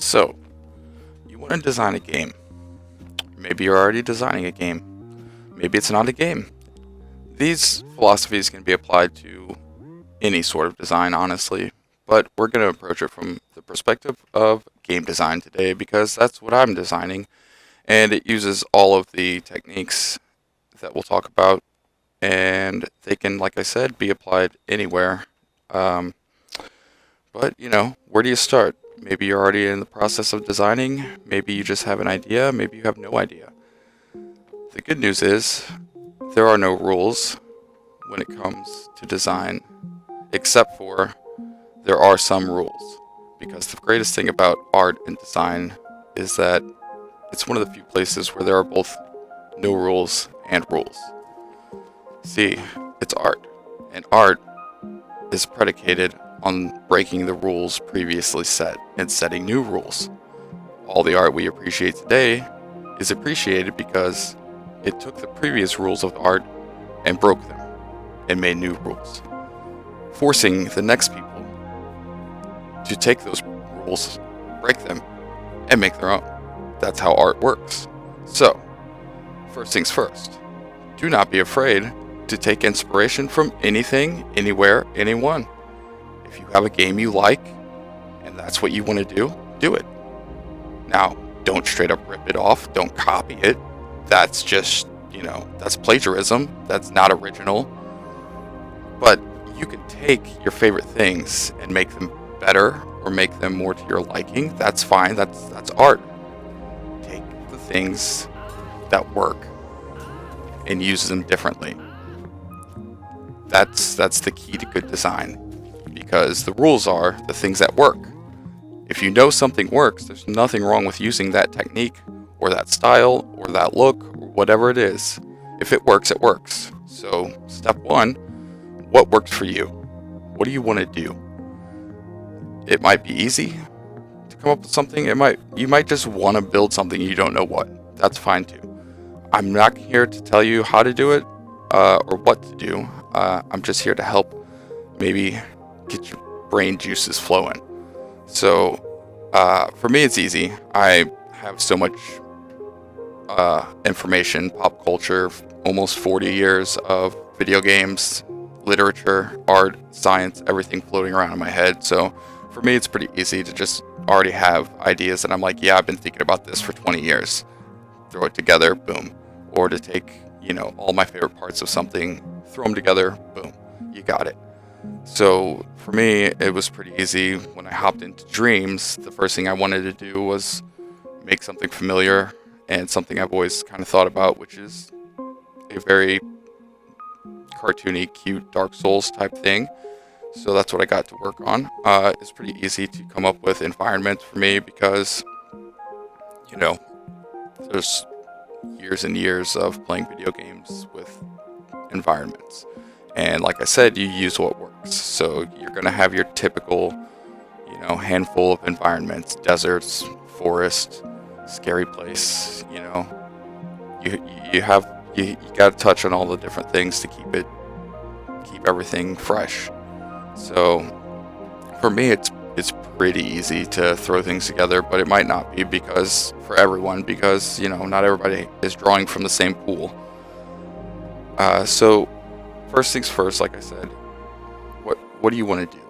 So, you want to design a game. Maybe you're already designing a game. Maybe it's not a game. These philosophies can be applied to any sort of design, honestly, but we're going to approach it from the perspective of game design today because that's what I'm designing, and it uses all of the techniques that we'll talk about, and they can, like I said, be applied anywhere. Um, but, where do you start? Maybe you're already in the process of designing, maybe you just have an idea, maybe you have no idea. The good news is, there are no rules when it comes to design, except for there are some rules. Because the greatest thing about art and design is that it's one of the few places where there are both no rules and rules. See, it's art, and art is predicated on breaking the rules previously set and setting new rules. All the art we appreciate today is appreciated because it took the previous rules of art and broke them and made new rules, forcing the next people to take those rules, break them, and make their own. That's how art works. So, first things first, do not be afraid to take inspiration from anything, anywhere, anyone. If you have a game you like, and that's what you want to do it. Now, don't straight up rip it off, don't copy it. That's just, that's plagiarism, that's not original. But you can take your favorite things and make them better or make them more to your liking. That's fine, that's art. Take the things that work and use them differently. That's the key to good design, because the rules are the things that work. If you know something works, there's nothing wrong with using that technique or that style or that look or whatever it is. If it works, it works. So step one, what works for you? What do you want to do? It might be easy to come up with something. You might just want to build something you don't know what. That's fine too. I'm not here to tell you how to do it or what to do. I'm just here to help maybe get your brain juices flowing. So for me, it's easy. I have so much information, pop culture, almost 40 years of video games, literature, art, science, everything floating around in my head. So for me, it's pretty easy to just already have ideas and I'm like, yeah, I've been thinking about this for 20 years. Throw it together, boom. Or to take, all my favorite parts of something, throw them together, boom, you got it. So for me, it was pretty easy. When I hopped into Dreams, the first thing I wanted to do was make something familiar and something I've always kind of thought about, which is a very cartoony, cute Dark Souls type thing. So that's what I got to work on. It's pretty easy to come up with environments for me because, there's years and years of playing video games with environments. And like I said, you use what works. So you're going to have your typical, handful of environments, deserts, forest, scary place, you got to touch on all the different things to keep everything fresh. So for me, it's pretty easy to throw things together, but it might not be for everyone because, not everybody is drawing from the same pool. So first things first, like I said, what do you want to do?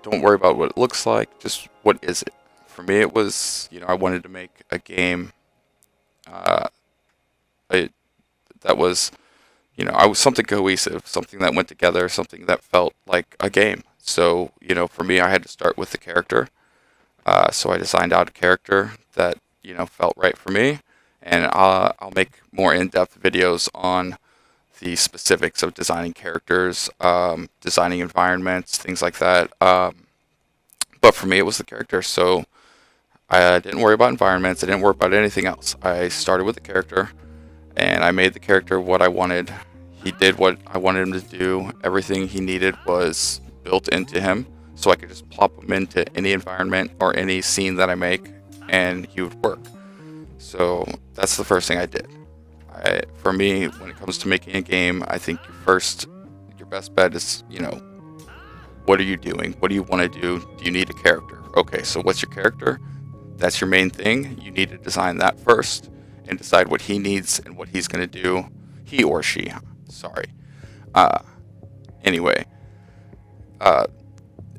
Don't worry about what it looks like, just what is it? For me, it was, I wanted to make a game that was, I was something cohesive, something that went together, something that felt like a game. So, for me, I had to start with the character. So I designed out a character that, felt right for me. And I'll make more in-depth videos on the specifics of designing characters, designing environments, things like that. But for me, it was the character. So I didn't worry about environments. I didn't worry about anything else. I started with the character, and I made the character what I wanted. He did what I wanted him to do. Everything he needed was built into him, so I could just plop him into any environment or any scene that I make, and he would work. So that's the first thing I did. For me, when it comes to making a game, I think your best bet is, what are you doing? What do you want to do? Do you need a character? Okay, so what's your character? That's your main thing. You need to design that first and decide what he needs and what he's going to do. He or she. Sorry. Uh, anyway, uh,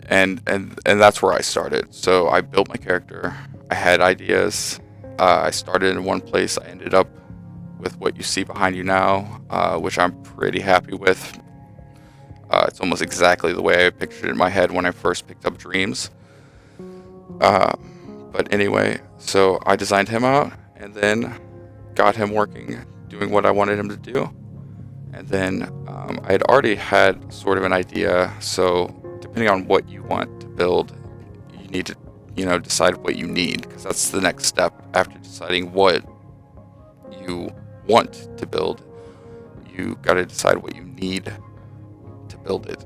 and that's where I started. So I built my character. I had ideas. I started in one place. I ended up with what you see behind you now, which I'm pretty happy with. It's almost exactly the way I pictured it in my head when I first picked up Dreams. But anyway, so I designed him out and then got him working, doing what I wanted him to do. And then I had already had sort of an idea. So depending on what you want to build, you need to, decide what you need, because that's the next step after deciding what you want to build. You got to decide what you need to build it.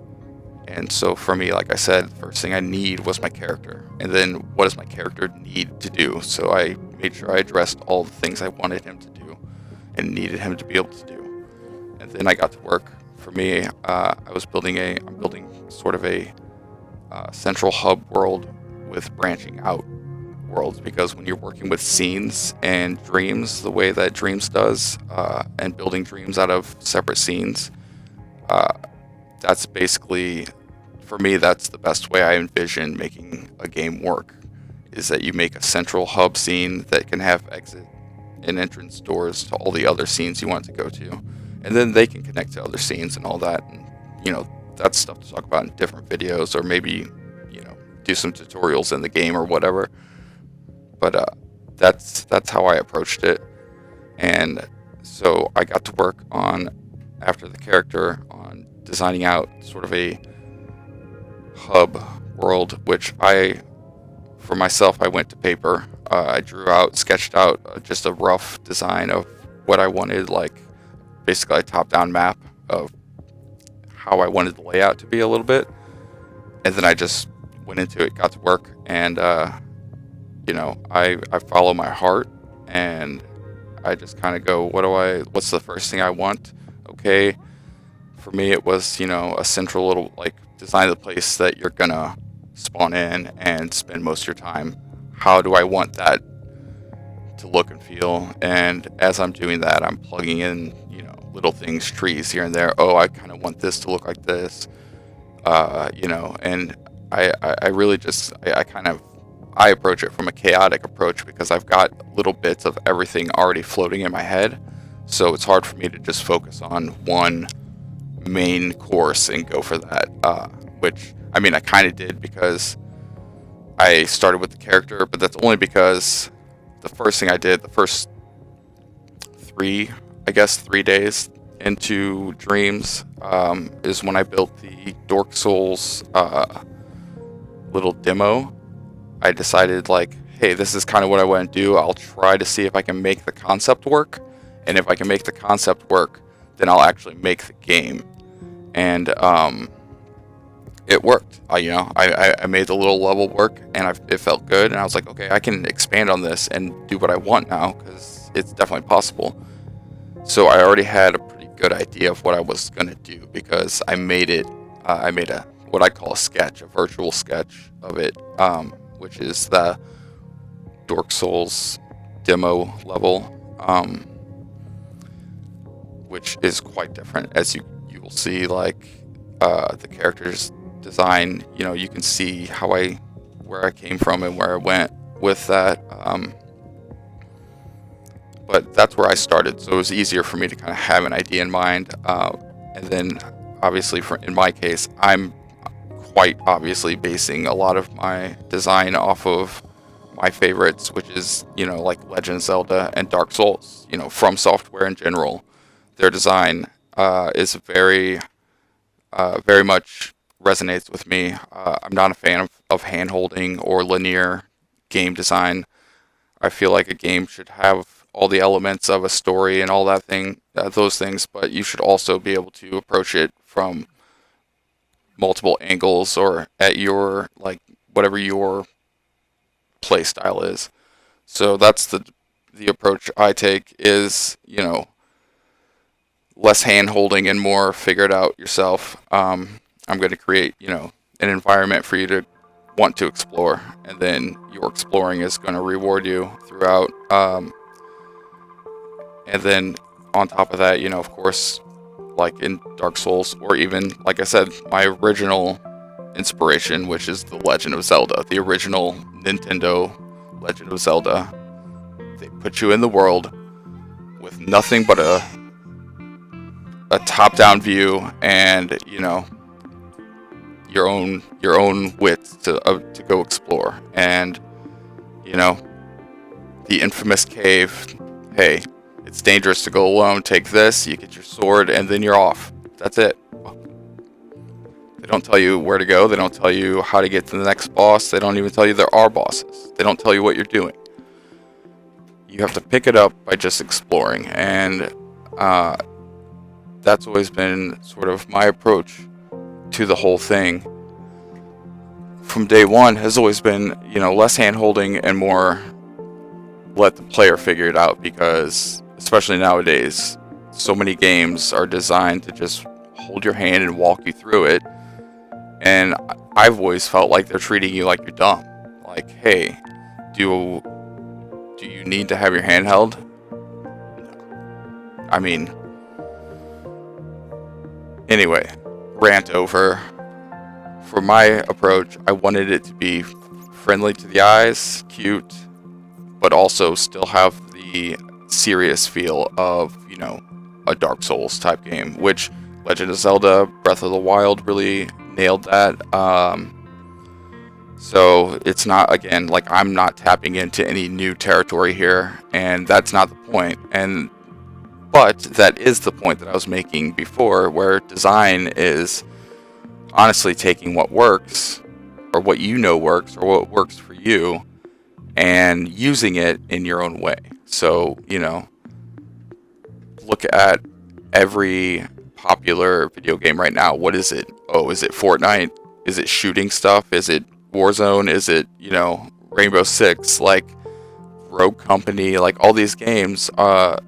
And so for me, like I said, the first thing I need was my character. And then what does my character need to do? So I made sure I addressed all the things I wanted him to do and needed him to be able to do. And then I got to work. For me, I'm building sort of a central hub world with branching out worlds, because when you're working with scenes and dreams, the way that Dreams does, and building dreams out of separate scenes, that's basically, for me, that's the best way I envision making a game work, is that you make a central hub scene that can have exit and entrance doors to all the other scenes you want to go to, and then they can connect to other scenes and all that. And that's stuff to talk about in different videos, or maybe do some tutorials in the game or whatever. But that's how I approached it. And so I got to work on, after the character, on designing out sort of a hub world, which for myself, I went to paper. I sketched out just a rough design of what I wanted, like basically a top-down map of how I wanted the layout to be a little bit. And then I just went into it, got to work, and I follow my heart, and I just kind of go, what's the first thing I want? Okay, for me it was, a central little, like, design the place that you're gonna spawn in and spend most of your time. How do I want that to look and feel? And as I'm doing that, I'm plugging in, little things, trees here and there. Oh, I kind of want this to look like this, and I really just, I approach it from a chaotic approach, because I've got little bits of everything already floating in my head. So it's hard for me to just focus on one main course and go for that, which, I kind of did, because I started with the character, but that's only because the first thing I did, the first 3 days into Dreams, is when I built the Dork Souls little demo. I decided, like, hey, this is kind of what I want to do. I'll try to see if I can make the concept work, and if I can make the concept work, then I'll actually make the game. And it worked. I made the little level work, and it felt good, and I was like, okay, I can expand on this and do what I want now, because it's definitely possible. So I already had a pretty good idea of what I was going to do, because I made what I call a sketch, a virtual sketch of it, which is the Dork Souls demo level, which is quite different, as you will see. Like, the character's design, you can see where I came from and where I went with that. But that's where I started, so it was easier for me to kind of have an idea in mind. And then, obviously, in my case, I'm quite obviously basing a lot of my design off of my favorites, which is, like Legend of Zelda and Dark Souls. From Software in general, their design is very much resonates with me. I'm not a fan of hand-holding or linear game design. I feel like a game should have all the elements of a story and all those things, but you should also be able to approach it from multiple angles, or at your, like, whatever your play style is. So that's the approach I take, is, less hand holding and more figure it out yourself. I'm going to create, an environment for you to want to explore, and then your exploring is going to reward you throughout. And then on top of that, of course, like in Dark Souls, or even, like I said, my original inspiration, which is The Legend of Zelda, the original Nintendo Legend of Zelda. They put you in the world with nothing but a top-down view, and your own wits to go explore. And the infamous cave. Hey, it's dangerous to go alone. Take this, you get your sword, and then you're off. That's it. They don't tell you where to go. They don't tell you how to get to the next boss. They don't even tell you there are bosses. They don't tell you what you're doing. You have to pick it up by just exploring. And that's always been sort of my approach to the whole thing. From day one has always been, less hand-holding and more let the player figure it out, because especially nowadays, so many games are designed to just hold your hand and walk you through it. And I've always felt like they're treating you like you're dumb. Like, hey, do you need to have your hand held? I mean, anyway, rant over. For my approach, I wanted it to be friendly to the eyes, cute, but also still have the serious feel of, a Dark Souls type game, which Legend of Zelda Breath of the Wild really nailed that. So it's not, again, like I'm not tapping into any new territory here, and that's not the point. But that is the point that I was making before, where design is honestly taking what works, or what works, or what works for you, and using it in your own way. So, look at every popular video game right now. What is it? Oh, is it Fortnite? Is it shooting stuff? Is it Warzone? Is it, Rainbow Six? Like, Rogue Company? Like, all these games, are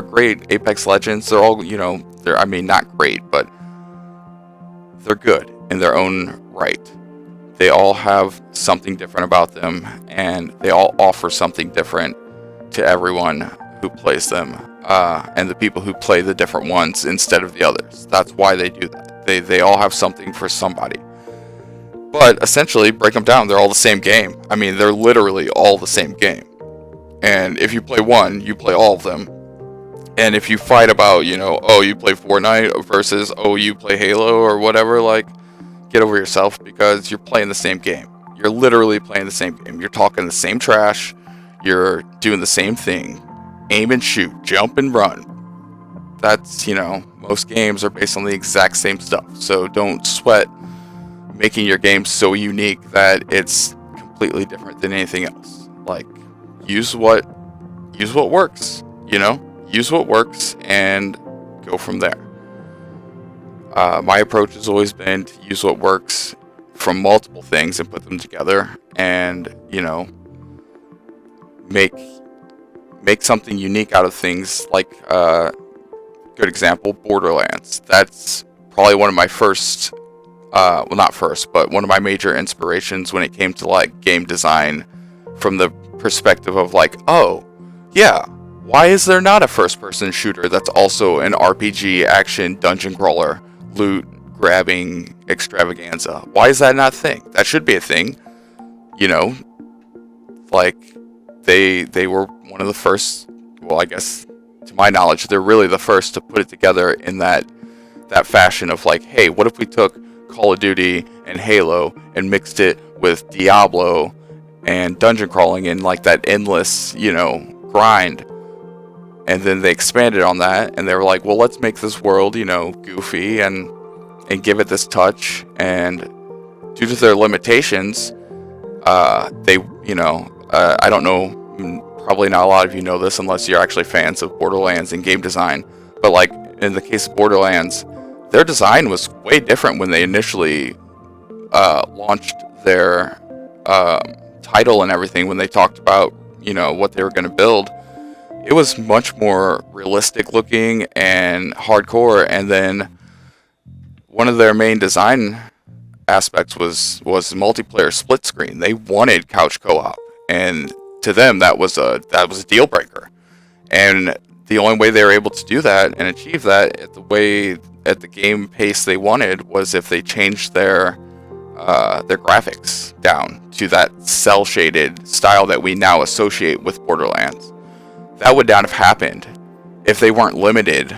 great. Apex Legends, they're all, they're, not great, but they're good in their own right. They all have something different about them, and they all offer something different to everyone who plays them, and the people who play the different ones instead of the others. That's why they do that. They all have something for somebody. But essentially, break them down, they're all the same game. They're literally all the same game. And if you play one, you play all of them. And if you fight about, you play Fortnite versus, you play Halo or whatever, like, get over yourself, because you're playing the same game. You're literally playing the same game. You're talking the same trash. You're doing the same thing. Aim and shoot. Jump and run. That's, most games are based on the exact same stuff. So don't sweat making your game so unique that it's completely different than anything else. Like, use what works, Use what works and go from there. My approach has always been to use what works from multiple things and put them together, and make something unique out of things. Like, good example, Borderlands. That's probably one of my first, well, not first, but one of my major inspirations when it came to like game design, from the perspective of like, oh yeah, why is there not a first-person shooter that's also an RPG action dungeon crawler loot grabbing extravaganza? Why is that not a thing? That should be a thing. Like, they were one of the first, well, I guess to my knowledge, they're really the first to put it together in that fashion of like, hey, what if we took Call of Duty and Halo and mixed it with Diablo and dungeon crawling and like that endless, grind. And then they expanded on that, and they were like, well, let's make this world, goofy and give it this touch. And due to their limitations, they, I don't know, probably not a lot of you know this unless you're actually fans of Borderlands and game design. But like in the case of Borderlands, their design was way different when they initially launched their title and everything. When they talked about, what they were going to build, it was much more realistic looking and hardcore. And then one of their main design aspects was multiplayer split screen. They wanted couch co-op, and to them that was a deal breaker. And the only way they were able to do that and achieve that at the game pace they wanted was if they changed their graphics down to that cell shaded style that we now associate with Borderlands. That would not have happened if they weren't limited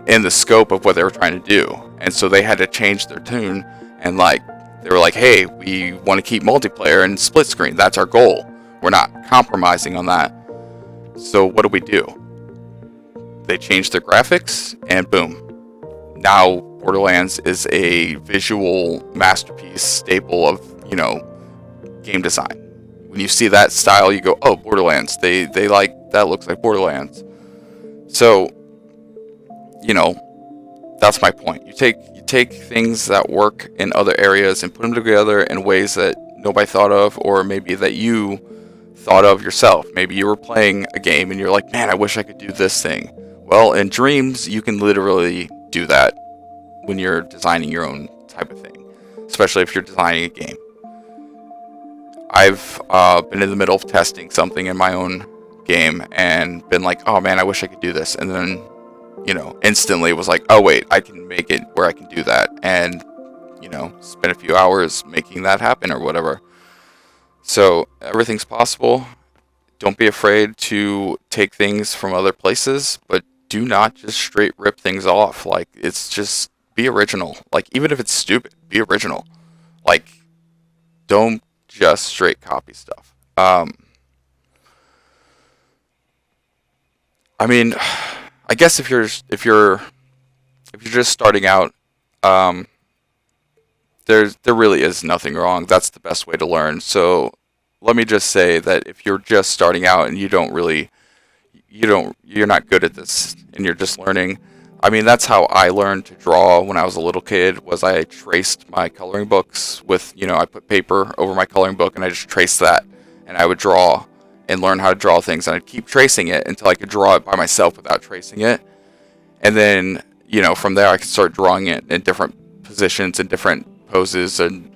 in the scope of what they were trying to do. And so they had to change their tune, and they were like, hey, we want to keep multiplayer and split screen. That's our goal. We're not compromising on that. So what do? They changed their graphics, and boom. Now Borderlands is a visual masterpiece staple of, game design. When you see that style, you go, oh, Borderlands. They like, that looks like Borderlands. So, that's my point. You take things that work in other areas and put them together in ways that nobody thought of, or maybe that you thought of yourself. Maybe you were playing a game and you're like, man, I wish I could do this thing. Well, in dreams, you can literally do that when you're designing your own type of thing, especially if you're designing a game. I've been in the middle of testing something in my own game and been like, oh man, I wish I could do this. And then, instantly it was like, oh wait, I can make it where I can do that. And, spend a few hours making that happen or whatever. So everything's possible. Don't be afraid to take things from other places, but do not just straight rip things off. It's just, be original. Even if it's stupid, be original. Don't just straight copy stuff. I mean, I guess if you're just starting out, there really is nothing wrong. That's the best way to learn. So let me just say that if you're just starting out and you're not good at this and you're just learning. I mean, that's how I learned to draw when I was a little kid, was I traced my coloring books with, I put paper over my coloring book and I just traced that, and I would draw and learn how to draw things, and I'd keep tracing it until I could draw it by myself without tracing it. And then, from there I could start drawing it in different positions and different poses and,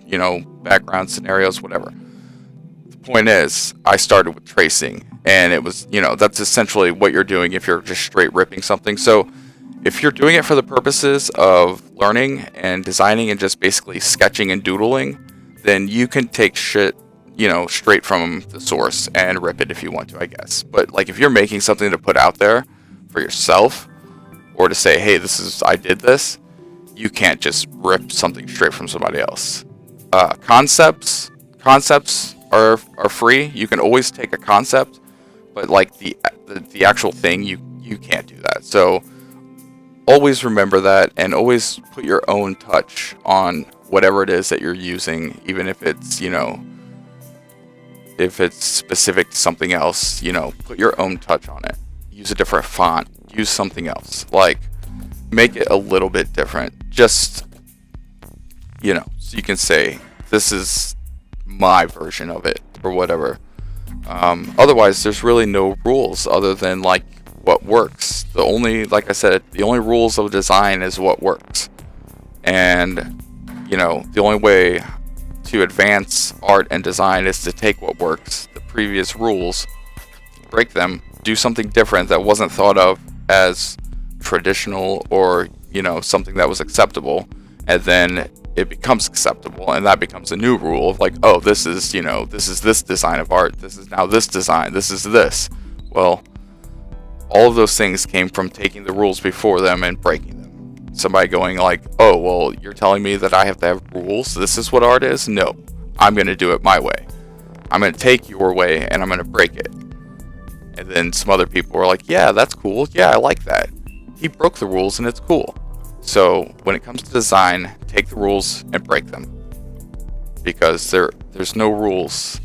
background scenarios, whatever. The point is, I started with tracing, and it was, that's essentially what you're doing if you're just straight ripping something. So if you're doing it for the purposes of learning and designing and just basically sketching and doodling, then you can take shit, straight from the source and rip it if you want to, I guess. But if you're making something to put out there for yourself, or to say, hey, I did this, you can't just rip something straight from somebody else. Concepts are free. You can always take a concept, but the actual thing, you can't do that. So always remember that, and always put your own touch on whatever it is that you're using, even if it's, if it's specific to something else, put your own touch on it. Use a different font, use something else. Make it a little bit different. Just, so you can say, this is my version of it, or whatever. Otherwise, there's really no rules other than, what works. Like I said, the only rules of design is what works. And, the only way to advance art and design is to take what works, the previous rules, break them, do something different that wasn't thought of as traditional or, something that was acceptable, and then it becomes acceptable, and that becomes a new rule of oh, this is this design of art, this is now this design, this is this. Well, all of those things came from taking the rules before them and breaking them. Somebody going oh, well, you're telling me that I have to have rules? This is what art is? No. I'm going to do it my way. I'm going to take your way and I'm going to break it. And then some other people were like, yeah, that's cool. Yeah, I like that. He broke the rules and it's cool. So when it comes to design, take the rules and break them. Because there's no rules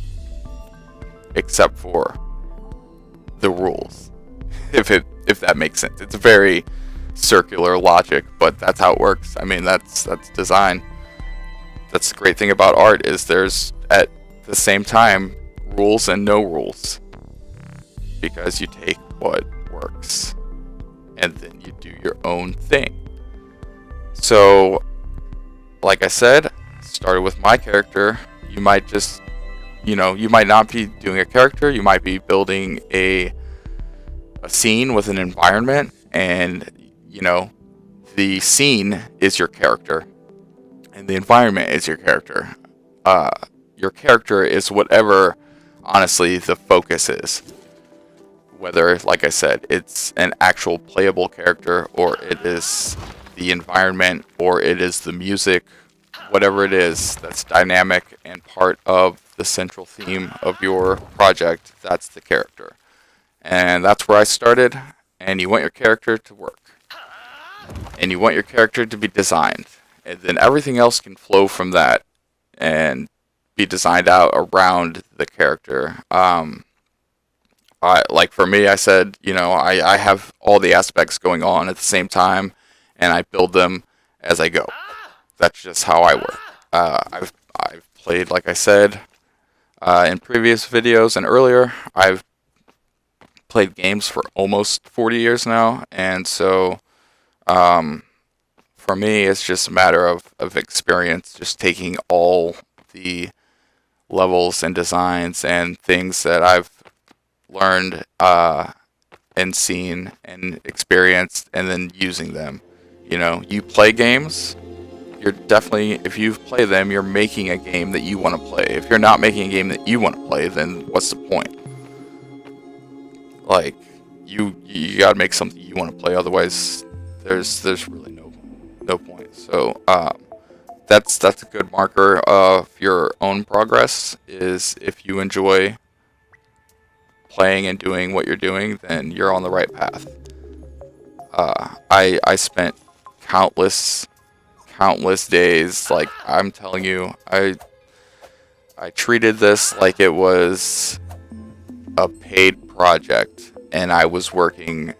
except for the rules. If that makes sense. It's a very circular logic, but that's how it works. I mean, that's design. That's the great thing about art, is there's at the same time rules and no rules, because you take what works and then you do your own thing. So like I said, started with my character, you might just, you might not be doing a character, you might be building a scene with an environment, and, the scene is your character, and the environment is your character. Your character is whatever, honestly, the focus is. Whether, like I said, it's an actual playable character, or it is the environment, or it is the music, whatever it is that's dynamic and part of the central theme of your project, that's the character. And that's where I started, and you want your character to work. And you want your character to be designed. And then everything else can flow from that and be designed out around the character. Like for me, I said, I have all the aspects going on at the same time, and I build them as I go. That's just how I work. I've played, like I said, in previous videos and earlier, I've played games for almost 40 years now, and so for me, it's just a matter of experience, just taking all the levels and designs and things that I've learned and seen and experienced, and then using them. You play games, you're definitely, if you play them, you're making a game that you want to play. If you're not making a game that you want to play, then what's the point? Like, you gotta make something you want to play, otherwise there's really no point. So that's a good marker of your own progress, is if you enjoy playing and doing what you're doing, then you're on the right path. I spent countless days, like, I'm telling you, I treated this like it was a paid project, and I was working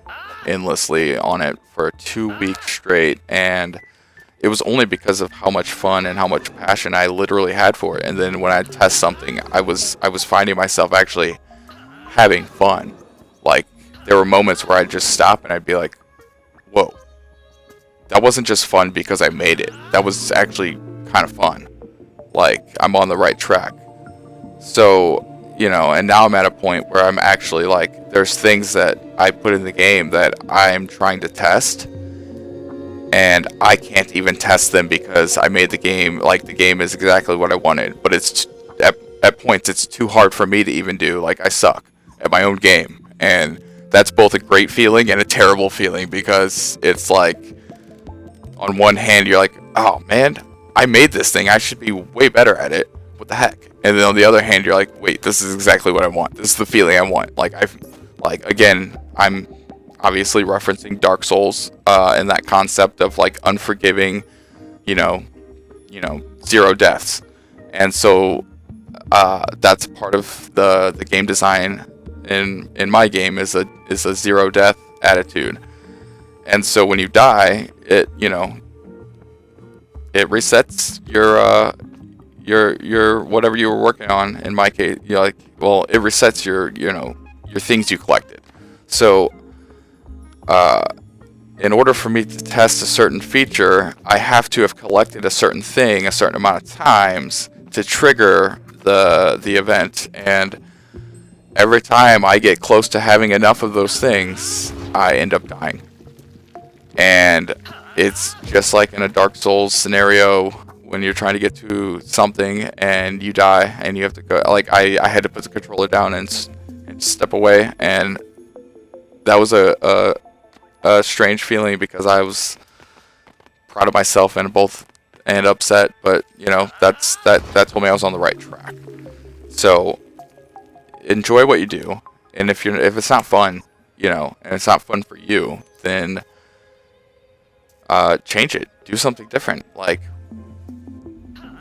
endlessly on it for 2 weeks straight, and it was only because of how much fun and how much passion I literally had for it. And then when I test something, I was finding myself actually having fun. Like, there were moments where I'd just stop and I'd be like, whoa, that wasn't just fun because I made it. That was actually kind of fun. Like, I'm on the right track. So, and now I'm at a point where I'm actually, like, there's things that I put in the game that I'm trying to test, and I can't even test them because I made the game, like, the game is exactly what I wanted, but it's, at points, it's too hard for me to even do. Like, I suck at my own game, and that's both a great feeling and a terrible feeling, because it's like, on one hand, you're like, oh man, I made this thing, I should be way better at it. What the heck? And then on the other hand, you're like, wait, this is exactly what I want. This is the feeling I want. Like, again, I'm obviously referencing Dark Souls, and that concept of, like, unforgiving, 0 deaths. And so, that's part of the game design in my game, is a 0 death attitude. And so when you die, it resets your whatever you were working on. In my case, it resets your things you collected. So in order for me to test a certain feature, I have to have collected a certain thing a certain amount of times to trigger the event. And every time I get close to having enough of those things, I end up dying. And it's just like in a Dark Souls scenario, when you're trying to get to something and you die and you have to go, like, I had to put the controller down and step away, and that was a strange feeling, because I was proud of myself and upset, but that told me I was on the right track. So enjoy what you do, and if it's not fun, and it's not fun for you, then change it, do something different. Like,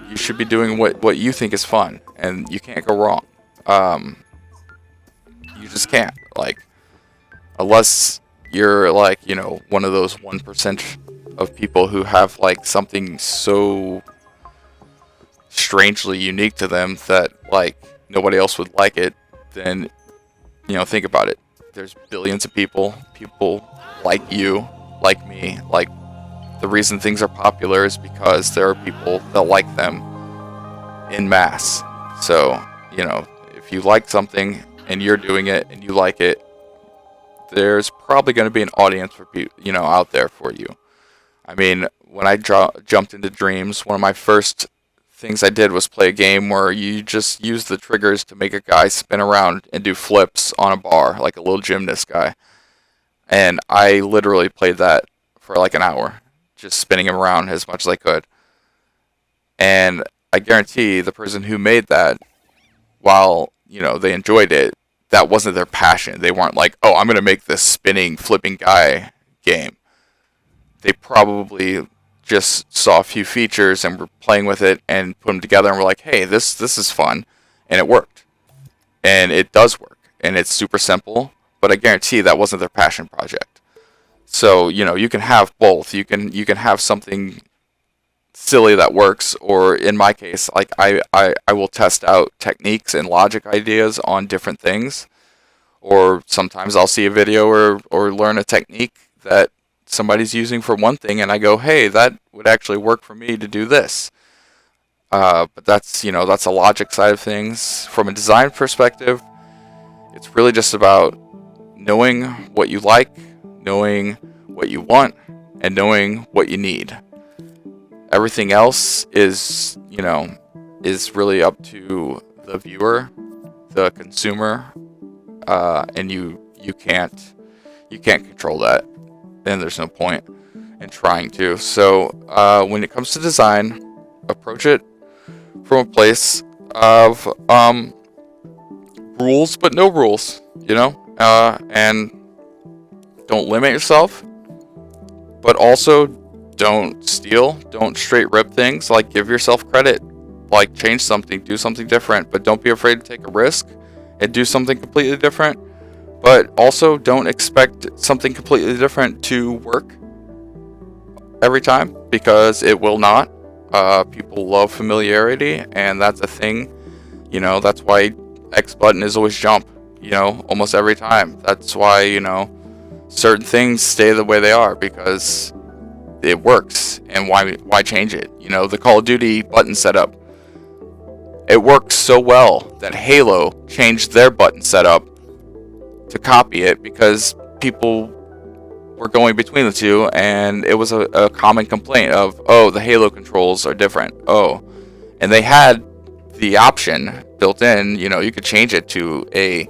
you should be doing what you think is fun, and you can't go wrong. You just can't, like, unless you're, like, one of those 1% of people who have, like, something so strangely unique to them that, like, nobody else would like it. Then, think about it. There's billions of people like you, like me. Like, the reason things are popular is because there are people that like them. in mass. So, you know, if you like something and you're doing it and you like it, there's probably going to be an audience for people, you know, out there for you. I mean, when I jumped into Dreams, one of my first things I did was play a game where you just use the triggers to make a guy spin around and do flips on a bar, like a little gymnast guy. And I literally played that for like an hour, just spinning him around as much as I could. And I guarantee the person who made that, while, you know, they enjoyed it, that wasn't their passion. They weren't like, oh, I'm going to make this spinning, flipping guy game. They probably just saw a few features and were playing with it and put them together and were like, hey, this is fun. And it worked. And it does work. And it's super simple. But I guarantee that wasn't their passion project. So, you know, you can have both. You can have something silly that works, or in my case, like I will test out techniques and logic ideas on different things. Or sometimes I'll see a video or learn a technique that somebody's using for one thing, and I go, hey, that would actually work for me to do this. But that's, you know, that's a logic side of things. From a design perspective, it's really just about knowing what you like, knowing what you want, and knowing what you need. Everything else is, you know, is really up to the viewer, the consumer, and you can't control that. Then there's no point in trying to. So when it comes to design, approach it from a place of rules but no rules, you know, and don't limit yourself, but also don't steal, don't straight rip things. Like, give yourself credit, like change something, do something different, but don't be afraid to take a risk and do something completely different. But also don't expect something completely different to work every time, because it will not. People love familiarity, and that's a thing. You know, that's why X button is always jump, you know, almost every time. That's why, you know, certain things stay the way they are, because it works. And why change it? You know, the Call of Duty button setup, it works so well that Halo changed their button setup to copy it, because people were going between the two, and it was a common complaint of, oh, the Halo controls are different. Oh, and they had the option built in, you know, you could change it to a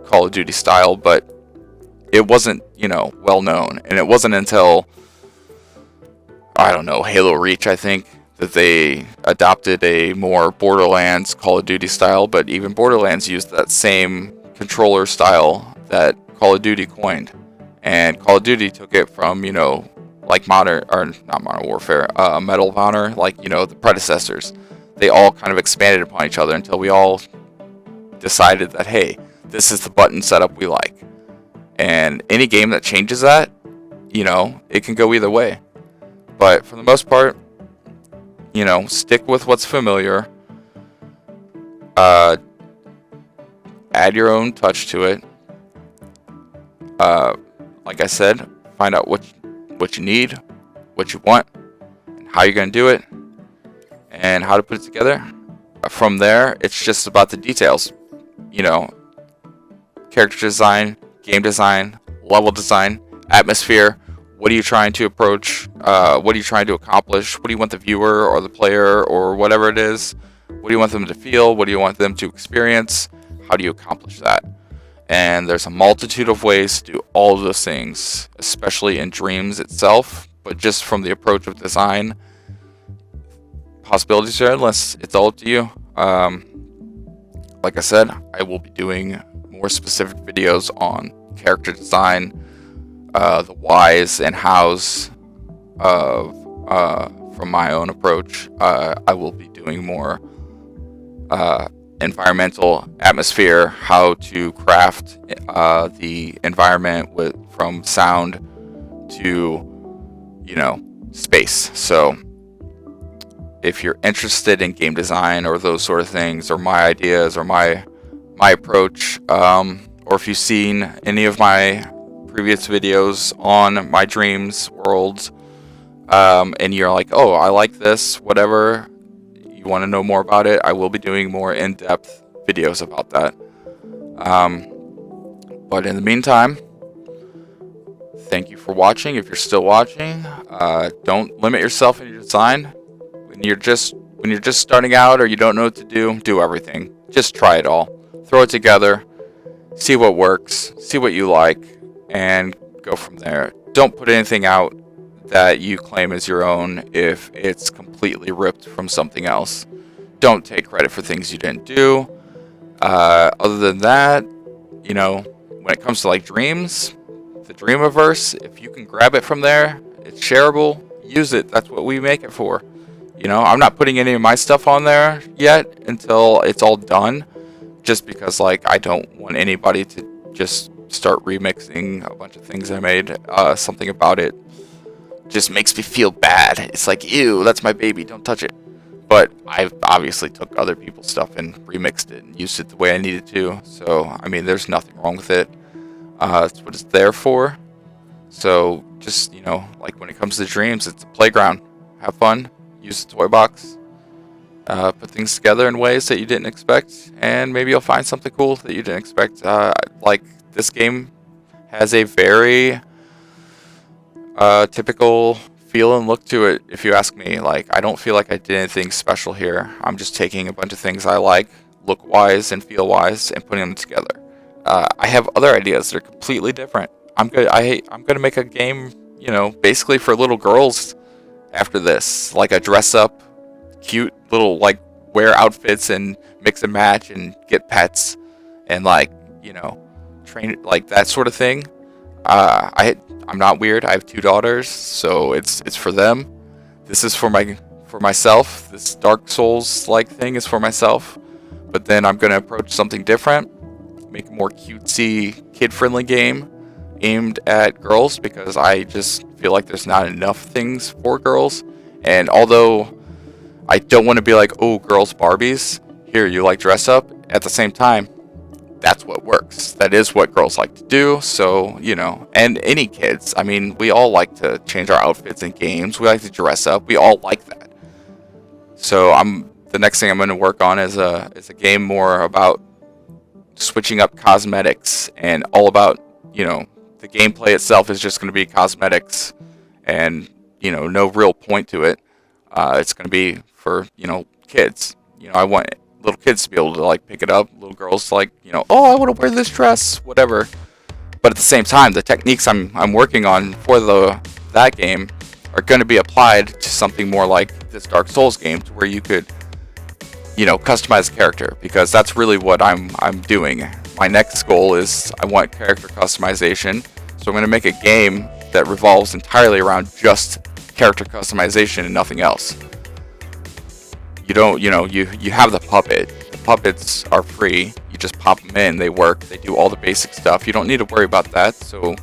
Call of Duty style, but it wasn't, you know, well known. And it wasn't until, I don't know, Halo Reach, I think, that they adopted a more Borderlands Call of Duty style. But even Borderlands used that same controller style that Call of Duty coined, and Call of Duty took it from, you know, like Modern Warfare, Medal of Honor, like, you know, the predecessors. They all kind of expanded upon each other until we all decided that, hey, this is the button setup we like. And any game that changes that, you know, it can go either way. But for the most part, you know, stick with what's familiar. Add your own touch to it. Like I said, find out what you need, what you want, and how you're going to do it, and how to put it together. From there, it's just about the details. You know, character design, game design, level design, atmosphere. What are you trying to approach? What are you trying to accomplish? What do you want the viewer or the player or whatever it is? What do you want them to feel? What do you want them to experience? How do you accomplish that? And there's a multitude of ways to do all of those things, especially in Dreams itself. But just from the approach of design, possibilities are endless. It's all up to you. Like I said, I will be doing more specific videos on character design, the whys and hows of from my own approach. I will be doing more environmental atmosphere, how to craft the environment from sound to, you know, space. So if you're interested in game design or those sort of things, or my ideas or my approach, or if you've seen any of my previous videos on my Dreams worlds, and you're like, oh, I like this, whatever, you want to know more about it, I will be doing more in-depth videos about that. But in the meantime, thank you for watching. If you're still watching, don't limit yourself in your design. When you're just starting out or you don't know what to do everything. Just try it all. Throw it together, see what works, see what you like, and go from there. Don't put anything out that you claim as your own if it's completely ripped from something else. Don't take credit for things you didn't do. Other than that, you know, when it comes to like dreams, the Dreamiverse, if you can grab it from there, it's shareable, use it. That's what we make it for. You know, I'm not putting any of my stuff on there yet until it's all done, just because like I don't want anybody to just start remixing a bunch of things I made. Something about it just makes me feel bad. It's like, ew, that's my baby, don't touch it. But I obviously took other people's stuff and remixed it and used it the way I needed to. So, I mean, there's nothing wrong with it. That's what it's there for. So, just, you know, like when it comes to dreams, it's a playground. Have fun. Use the toy box. Put things together in ways that you didn't expect. And maybe you'll find something cool that you didn't expect. Like, this game has a very typical feel and look to it, if you ask me. Like, I don't feel like I did anything special here. I'm just taking a bunch of things I like, look wise and feel wise, and putting them together. I have other ideas that are completely different. I'm gonna make a game, you know, basically for little girls after this, like a dress up, cute little, like, wear outfits and mix and match and get pets and, like, you know, train, like that sort of thing. I'm not weird. I have 2 daughters, so it's for them. This is for myself. This Dark Souls like thing is for myself. But then I'm gonna approach something different, make a more cutesy, kid-friendly game aimed at girls, because I just feel like there's not enough things for girls. And although I don't want to be like, oh, girls Barbies, here, you like dress up, at the same time, that's what works. That is what girls like to do. So, you know, and any kids, I mean, we all like to change our outfits in games. We like to dress up. We all like that. So the next thing I'm going to work on is a game more about switching up cosmetics, and all about, you know, the gameplay itself is just going to be cosmetics and, you know, no real point to it. It's going to be for, you know, kids. You know, I want little kids to be able to, like, pick it up. Little girls, like, you know, oh, I want to wear this dress, whatever. But at the same time, the techniques I'm working on for that game are going to be applied to something more like this Dark Souls game, to where you could, you know, customize the character, because that's really what I'm doing. My next goal is I want character customization, so I'm going to make a game that revolves entirely around just character customization and nothing else. You don't, you know, you have the puppet. The puppets are free. You just pop them in, they work, they do all the basic stuff. You don't need to worry about that. So,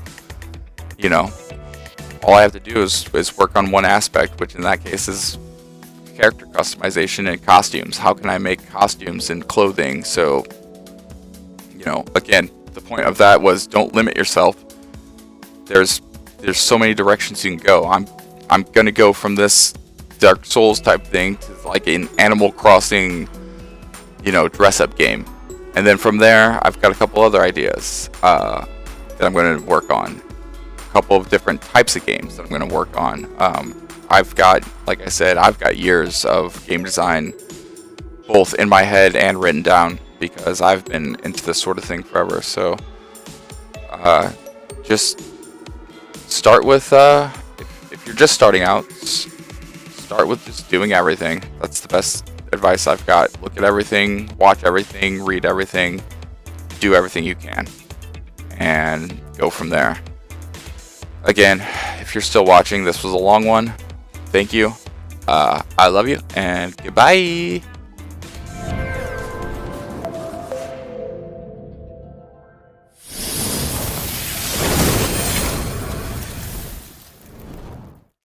you know, all I have to do is work on one aspect, which in that case is character customization and costumes. How can I make costumes and clothing? So, you know, again, the point of that was, don't limit yourself. There's so many directions you can go. I'm gonna go from this Dark Souls type thing to like an Animal Crossing, you know, dress up game, and then from there I've got a couple other ideas that I'm going to work on. A couple of different types of games that I'm going to work on. I've got, like I said, I've got years of game design both in my head and written down, because I've been into this sort of thing forever. So just start with if you're just starting out, start with just doing everything. That's the best advice I've got. Look at everything, watch everything, read everything, do everything you can, and go from there. Again, if you're still watching, this was a long one. Thank you. I love you, and goodbye.